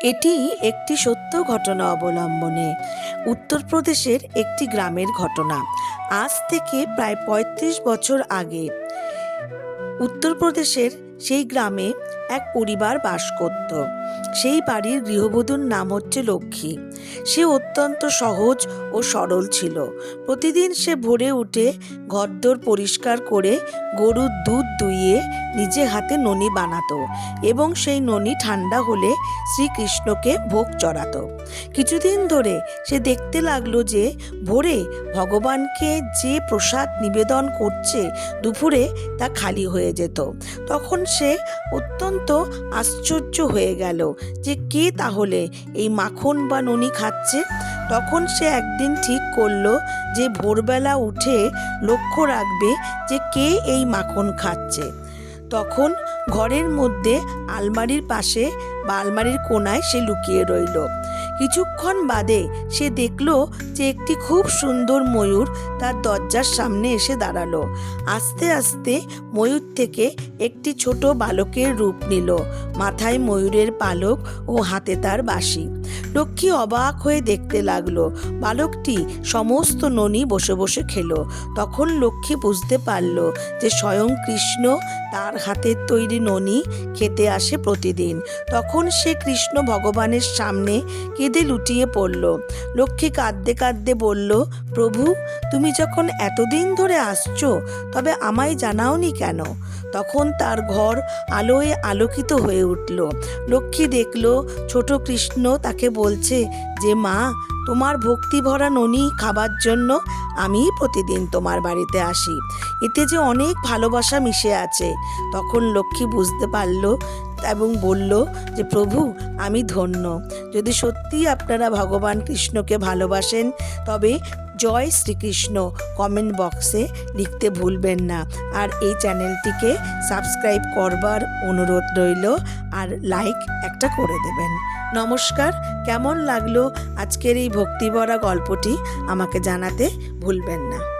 এটি একটি সত্য ঘটনা অবলম্বনে উত্তরপ্রদেশের একটি গ্রামের ঘটনা। আজ থেকে প্রায় ৩৫ বছর আগে উত্তরপ্রদেশের সেই গ্রামে এক পরিবার বাস করত। সেই বাড়ির গৃহবধূর নাম হচ্ছে লক্ষ্মী। সে অত্যন্ত সহজ ও সরল ছিল। প্রতিদিন সে ভোরে উঠে ঘরদোর পরিষ্কার করে গরুর দুধ দুইয়ে নিজে হাতে ননি বানাতো এবং সেই ননি ঠান্ডা হলে শ্রীকৃষ্ণকে ভোগ চড়াতো। কিছুদিন ধরে সে দেখতে লাগলো যে ভোরে ভগবানকে যে প্রসাদ নিবেদন করছে দুপুরে তা খালি হয়ে যেত। তখন সে অত্যন্ত আশ্চর্য হয়ে গেল যে কে তাহলে এই মাখন বা ননি খাচ্ছে। তখন সে একদিন ঠিক করলো যে ভোরবেলা উঠে লক্ষ্য রাখবে যে কে এই মাখন খাচ্ছে। তখন ঘরের মধ্যে আলমারির পাশে বা আলমারির কোণায় সে লুকিয়ে রইল। কিছুক্ষণ বাদে সে দেখল যে একটি খুব সুন্দর ময়ূর তার দরজার সামনে এসে দাঁড়ালো। আস্তে আস্তে ময়ূর থেকে একটি ছোট বালকের রূপ নিল, মাথায় ময়ূরের পালক ও হাতে তার বাঁশি। লক্ষ্মী অবাক হয়ে দেখতে লাগলো। বালকটি সমস্ত ননি বসে বসে খেলো। তখন লক্ষ্মী বুঝতে পারল যে স্বয়ং কৃষ্ণ তার হাতের তৈরি ননি খেতে আসে প্রতিদিন। তখন সে কৃষ্ণ ভগবানের সামনে কেঁদে লুটিয়ে পড়ল। লক্ষ্মী কাঁদতে কাঁদতে বলল, প্রভু, তুমি যখন এতদিন ধরে আসছো তবে আমায় জানাওনি কেন? তখন তার ঘর আলোয় আলোকিত হয়ে উঠল। লক্ষ্মী দেখল ছোট কৃষ্ণ তাকে বলছে যে মা, তোমার ভক্তি ভরা ননি খাবার জন্য আমি প্রতিদিন তোমার বাড়িতে আসি। এতে যে অনেক ভালোবাসা মিশে আছে। তখন লক্ষ্মী বুঝতে পারল এবং বলল যে প্রভু, আমি ধন্য। যদি সত্যিই আপনারা ভগবান কৃষ্ণকে ভালোবাসেন তবে জয় শ্রীকৃষ্ণ কমেন্ট বক্সে লিখতে ভুলবেন না। আর এই চ্যানেলটিকে সাবস্ক্রাইব করবার অনুরোধ রইল আর লাইক একটা করে দেবেন। নমস্কার। কেমন লাগলো আজকের এই ভক্তিভরা গল্পটি আমাকে জানাতে ভুলবেন না।